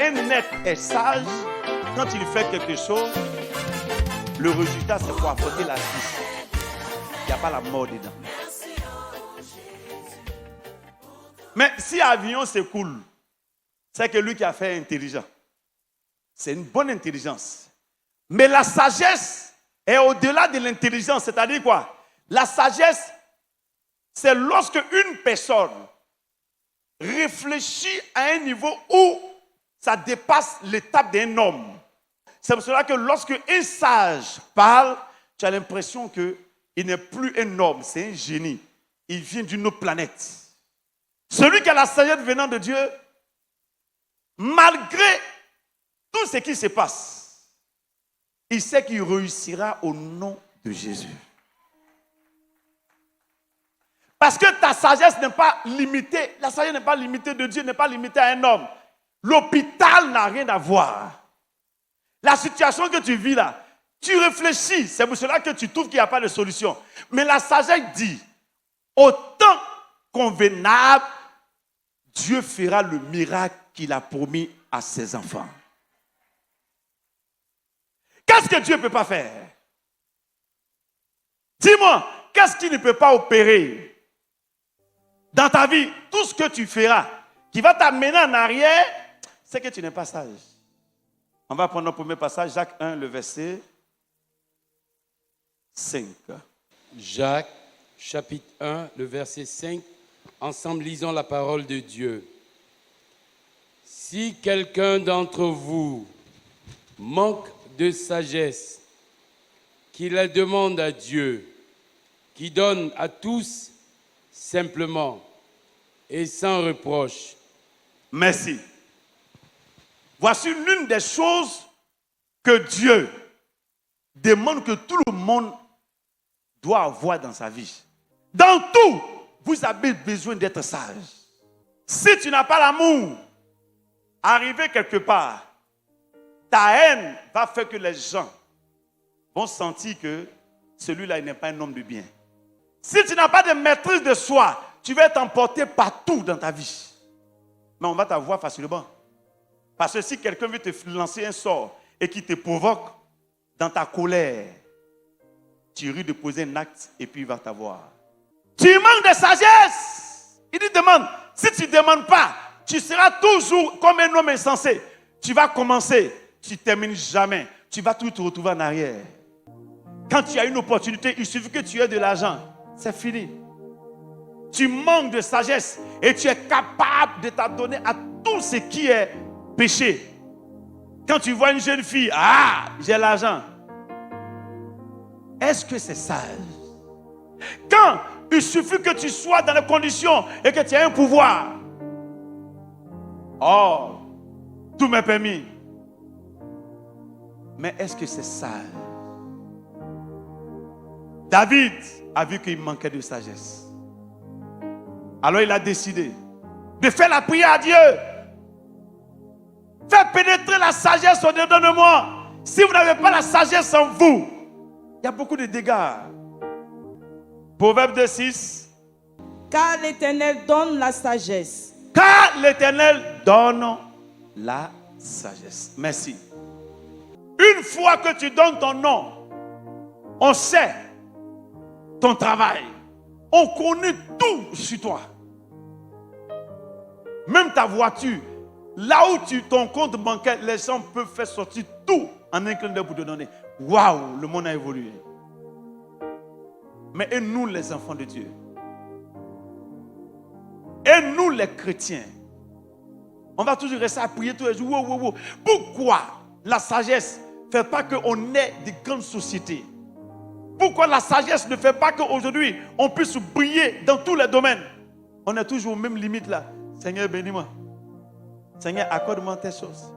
Un être est sage quand il fait quelque chose. Le résultat, c'est pour apporter la vie. Il n'y a pas la mort dedans. Mais si l'avion s'écoule, c'est que lui qui a fait intelligent. C'est une bonne intelligence. Mais la sagesse est au-delà de l'intelligence. C'est-à-dire quoi? La sagesse, c'est lorsque une personne réfléchit à un niveau où ça dépasse l'étape d'un homme. C'est pour cela que lorsque un sage parle, tu as l'impression qu'il n'est plus un homme, c'est un génie. Il vient d'une autre planète. Celui qui a la sagesse venant de Dieu, malgré tout ce qui se passe, il sait qu'il réussira au nom de Jésus. Parce que ta sagesse n'est pas limitée. La sagesse n'est pas limitée de Dieu, n'est pas limitée à un homme. L'hôpital n'a rien à voir. La situation que tu vis là, tu réfléchis. C'est pour cela que tu trouves qu'il n'y a pas de solution. Mais la sagesse dit, au temps convenable, Dieu fera le miracle qu'il a promis à ses enfants. Qu'est-ce que Dieu ne peut pas faire? Dis-moi, qu'est-ce qu'il ne peut pas opérer dans ta vie? Tout ce que tu feras, qui va t'amener en arrière, c'est que tu n'es pas sage. On va prendre le premier passage, Jacques 1, le verset 5. Jacques, chapitre 1, le verset 5. Ensemble, lisons la parole de Dieu. Si quelqu'un d'entre vous manque de sagesse, qu'il la demande à Dieu, qui donne à tous simplement et sans reproche. Merci. Voici l'une des choses que Dieu demande que tout le monde doit avoir dans sa vie. Dans tout, vous avez besoin d'être sage. Si tu n'as pas l'amour, arriver quelque part, ta haine va faire que les gens vont sentir que celui-là il n'est pas un homme de bien. Si tu n'as pas de maîtrise de soi, tu vas être emporté partout dans ta vie. Mais on va t'avoir facilement. Parce que si quelqu'un veut te lancer un sort et qui te provoque dans ta colère, tu risques de poser un acte et puis il va t'avoir. Tu manques de sagesse. Il dit demande. Si tu ne demandes pas, tu seras toujours comme un homme insensé. Tu vas commencer, tu ne termines jamais. Tu vas tout te retrouver en arrière. Quand tu as une opportunité, il suffit que tu aies de l'argent. C'est fini. Tu manques de sagesse et tu es capable de t'adonner à tout ce qui est péché. Quand tu vois une jeune fille, j'ai l'argent. Est-ce que c'est sage? Quand il suffit que tu sois dans les conditions et que tu aies un pouvoir. Oh, tout m'est permis. Mais est-ce que c'est sage? David a vu qu'il manquait de sagesse. Alors il a décidé de faire la prière à Dieu. Fais pénétrer la sagesse au-dedans de moi. Si vous n'avez pas la sagesse en vous, il y a beaucoup de dégâts. Proverbe 2:6. Car l'Éternel donne la sagesse. Car l'Éternel donne la sagesse. Merci. Une fois que tu donnes ton nom, on sait ton travail. On connaît tout sur toi. Même ta voiture. Là où ton compte bancaire, les gens peuvent faire sortir tout en un clin d'œil pour te donner. Waouh, le monde a évolué. Mais et nous, les enfants de Dieu, et nous, les chrétiens, on va toujours rester à prier tous les jours. Wow. Pourquoi la sagesse ne fait pas qu'on ait de grandes sociétés? Pourquoi la sagesse ne fait pas qu'aujourd'hui, on puisse briller dans tous les domaines? On est toujours aux mêmes limites là. Seigneur, bénis-moi. Seigneur, accorde-moi tes choses.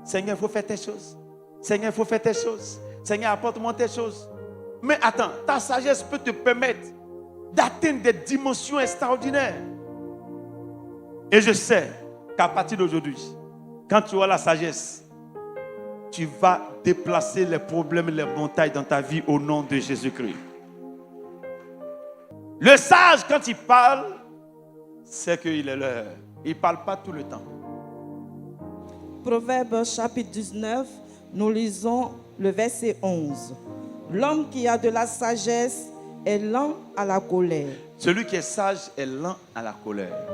Seigneur, il faut faire tes choses. Seigneur, il faut faire tes choses. Seigneur, apporte-moi tes choses. Mais attends, ta sagesse peut te permettre d'atteindre des dimensions extraordinaires. Et je sais qu'à partir d'aujourd'hui, quand tu auras la sagesse, tu vas déplacer les problèmes et les montagnes dans ta vie au nom de Jésus-Christ. Le sage, quand il parle, c'est qu'il est l'heure. Il ne parle pas tout le temps. Proverbe chapitre 19, nous lisons le verset 11. L'homme qui a de la sagesse est lent à la colère. Celui qui est sage est lent à la colère.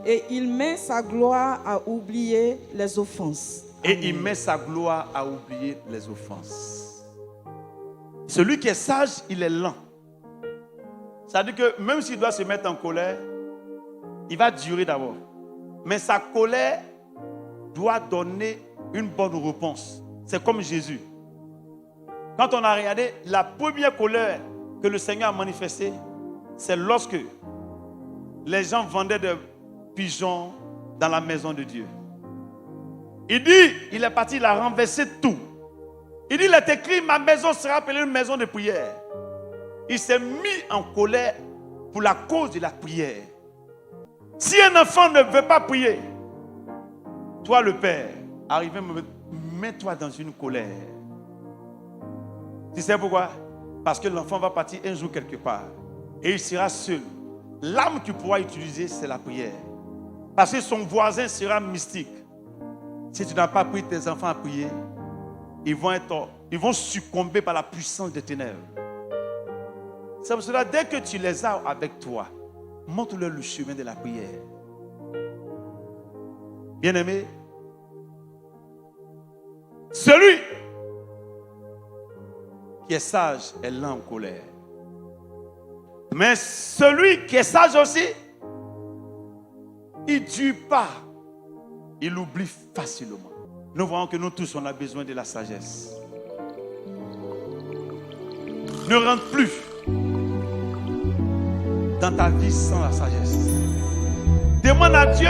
Et il met sa gloire à oublier les offenses. Et il met sa gloire à oublier les offenses. Celui qui est sage, il est lent. C'est-à-dire que même s'il doit se mettre en colère, il va durer d'abord. Mais sa colère doit donner une bonne réponse. C'est comme Jésus. Quand on a regardé, la première colère que le Seigneur a manifestée, c'est lorsque les gens vendaient des pigeons dans la maison de Dieu. Il dit, il est parti, il a renversé tout. Il dit, il est écrit, ma maison sera appelée une maison de prière. Il s'est mis en colère pour la cause de la prière. Si un enfant ne veut pas prier, toi le père, arrive, mets-toi dans une colère. Tu sais pourquoi? Parce que l'enfant va partir un jour quelque part et il sera seul. L'arme qu'il pourra utiliser, c'est la prière. Parce que son voisin sera mystique. Si tu n'as pas pris tes enfants à prier, ils vont succomber par la puissance des ténèbres. C'est pour cela, dès que tu les as avec toi, montre-leur le chemin de la prière. Bien-aimé, celui qui est sage est lent en colère. Mais celui qui est sage aussi, il ne dure pas. Il oublie facilement. Nous voyons que nous tous, on a besoin de la sagesse. Ne rentre plus dans ta vie sans la sagesse. Demande à Dieu